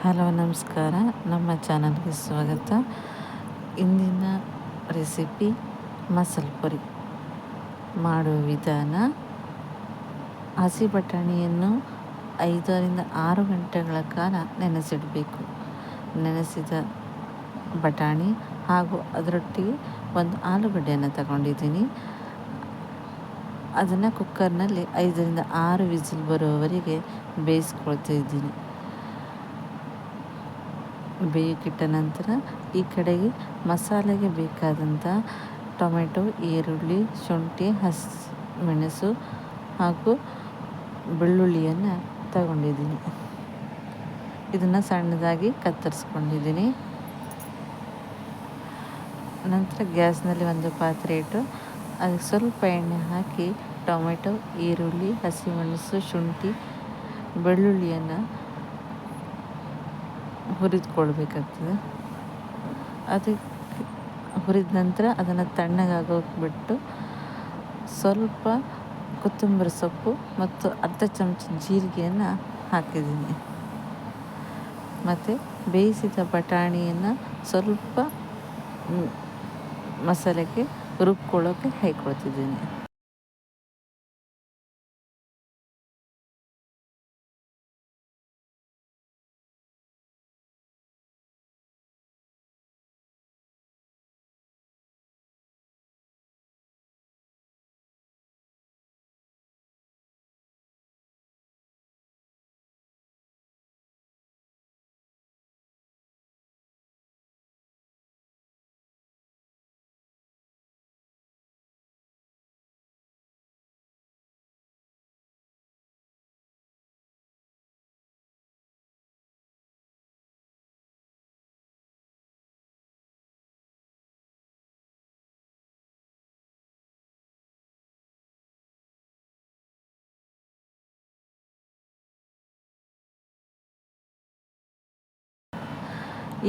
Hello ನಮಸ್ಕಾರ, ನಮ್ಮ ಚಾನಲ್ಗೆ ಸ್ವಾಗತ. ಇಂದಿನ ರೆಸಿಪಿ ಮಸಾಲೆ ಪುರಿ ಮಾಡುವ ವಿಧಾನ. ಹಸಿ ಬಟಾಣಿಯನ್ನು 5ರಿಂದ 6 ಗಂಟೆಗಳ ಕಾಲ ನೆನೆಸಿಡಬೇಕು. ನೆನೆಸಿದ ಬಟಾಣಿ ಹಾಗೂ ಅದರೊಟ್ಟಿಗೆ ಒಂದು ಆಲೂಗಡ್ಡೆಯನ್ನು ತಗೊಂಡಿದ್ದೀನಿ. ಅದನ್ನು ಕುಕ್ಕರ್ನಲ್ಲಿ 5ರಿಂದ 6 ವಿಸಿಲ್ ಬರುವವರೆಗೆ ಬೇಯಿಸ್ಕೊಳ್ತಾ ಇದ್ದೀನಿ. ಬೇಯಕ್ಕಿಟ್ಟ ನಂತರ ಈ ಕಡೆಗೆ ಮಸಾಲೆಗೆ ಬೇಕಾದಂಥ ಟೊಮೆಟೊ, ಈರುಳ್ಳಿ, ಶುಂಠಿ, ಹಸಿಮೆಣಸು ಹಾಗೂ ಬೆಳ್ಳುಳ್ಳಿಯನ್ನು ತಗೊಂಡಿದ್ದೀನಿ. ಇದನ್ನು ಸಣ್ಣದಾಗಿ ಕತ್ತರಿಸ್ಕೊಂಡಿದ್ದೀನಿ. ನಂತರ ಗ್ಯಾಸ್ನಲ್ಲಿ ಒಂದು ಪಾತ್ರೆ ಇಟ್ಟು ಅದಕ್ಕೆ ಸ್ವಲ್ಪ ಎಣ್ಣೆ ಹಾಕಿ ಟೊಮೆಟೊ, ಈರುಳ್ಳಿ, ಹಸಿಮೆಣಸು, ಶುಂಠಿ, ಬೆಳ್ಳುಳ್ಳಿಯನ್ನು ಹುರಿದುಕೊಳ್ಬೇಕಾಗ್ತದೆ. ಅದಕ್ಕೆ ಹುರಿದ ನಂತರ ಅದನ್ನು ತಣ್ಣಗಾಗೋಕೆ ಬಿಟ್ಟು ಸ್ವಲ್ಪ ಕೊತ್ತಂಬರಿ ಸೊಪ್ಪು ಮತ್ತು ಅರ್ಧ ಚಮಚ ಜೀರಿಗೆಯನ್ನು ಹಾಕಿದ್ದೀನಿ. ಮತ್ತು ಬೇಯಿಸಿದ ಬಟಾಣಿಯನ್ನು ಸ್ವಲ್ಪ ಮಸಾಲೆಗೆ ರುಬ್ಕೊಳ್ಳೋಕ್ಕೆ ಹಾಕ್ಕೊಳ್ತಿದ್ದೀನಿ.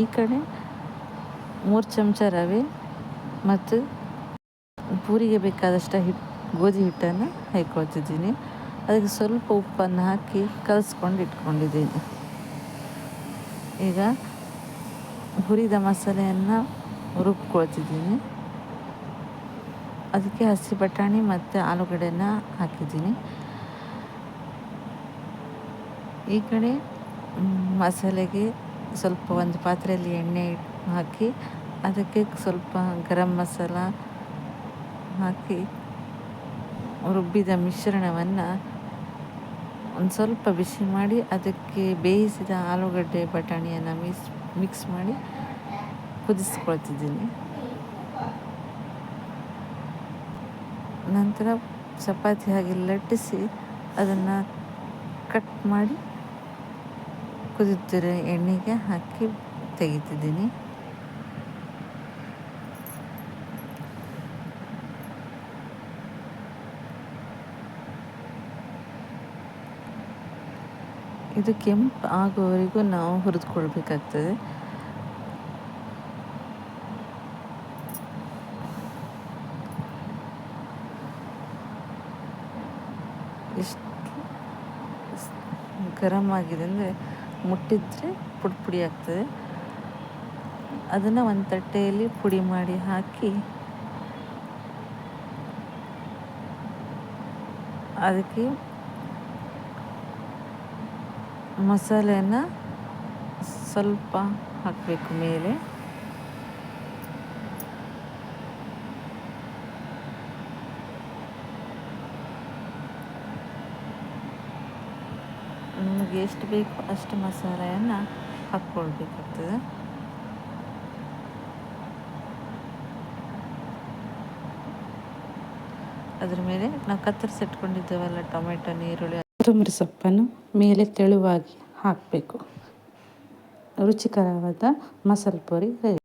ಈ ಕಡೆ 3 ಚಮಚ ರವೆ ಮತ್ತು ಪೂರಿಗೆ ಬೇಕಾದಷ್ಟು ಗೋಧಿ ಹಿಟ್ಟನ್ನು ಹಾಕ್ಕೊಳ್ತಿದ್ದೀನಿ. ಅದಕ್ಕೆ ಸ್ವಲ್ಪ ಉಪ್ಪನ್ನು ಹಾಕಿ ಕಲಸ್ಕೊಂಡು ಇಟ್ಕೊಂಡಿದ್ದೀನಿ. ಈಗ ಹುರಿದ ಮಸಾಲೆಯನ್ನು ರುಬ್ಕೊಳ್ತಿದ್ದೀನಿ. ಅದಕ್ಕೆ ಹಸಿ ಬಟಾಣಿ ಮತ್ತು ಆಲೂಗಡ್ಡೆನ ಹಾಕಿದ್ದೀನಿ. ಈ ಕಡೆ ಮಸಾಲೆಗೆ ಸ್ವಲ್ಪ ಒಂದು ಪಾತ್ರೆಯಲ್ಲಿ ಎಣ್ಣೆ ಹಾಕಿ ಅದಕ್ಕೆ ಸ್ವಲ್ಪ ಗರಂ ಮಸಾಲ ಹಾಕಿ ರುಬ್ಬಿದ ಮಿಶ್ರಣವನ್ನು ಒಂದು ಸ್ವಲ್ಪ ಬಿಸಿ ಮಾಡಿ ಅದಕ್ಕೆ ಬೇಯಿಸಿದ ಆಲೂಗಡ್ಡೆ ಬಟಾಣಿಯನ್ನು ಮಿಕ್ಸ್ ಮಾಡಿ ಕುದಿಸ್ಕೊಳ್ತಿದ್ದೀನಿ. ನಂತರ ಚಪಾತಿ ಹಾಗೆ ಲಟ್ಟಿಸಿ ಅದನ್ನು ಕಟ್ ಮಾಡಿ ಕುದಿತಿರೋ ಎಣ್ಣೆಗೆ ಹಾಕಿ ತೆಗಿತಿದ್ದೀನಿ. ಇದು ಕೆಂಪು ಆಗೋವರೆಗೂ ನಾವು ಹುರಿದುಕೊಳ್ಬೇಕಾಗ್ತದೆ. ಎಷ್ಟು ಗರಂ ಆಗಿದೆ ಅಂದರೆ ಮುಟ್ಟಿದ್ರೆ ಪುಡಿ ಆಗ್ತದೆ. ಅದನ್ನು ಒಂದು ತಟ್ಟೆಯಲ್ಲಿ ಪುಡಿ ಮಾಡಿ ಹಾಕಿ ಅದಕ್ಕೆ ಮಸಾಲೆಯನ್ನು ಸ್ವಲ್ಪ ಹಾಕಬೇಕು ಮೇಲೆ. ನಮಗೆ ಎಷ್ಟು ಬೇಕು ಅಷ್ಟು ಮಸಾಲೆಯನ್ನು ಹಾಕ್ಕೊಳ್ಬೇಕಾಗ್ತದೆ. ಅದ್ರ ಮೇಲೆ ನಾವು ಕತ್ತರಿಸಿಟ್ಕೊಂಡಿದ್ದೇವಲ್ಲ ಟೊಮೆಟೊ, ಈರುಳ್ಳಿ, ಕೊತ್ತಂಬರಿ ಸೊಪ್ಪನ್ನು ಮೇಲೆ ತೆಳುವಾಗಿ ಹಾಕಬೇಕು. ರುಚಿಕರವಾದ ಮಸಾಲೆ ಪುರಿ ರೆಡಿ.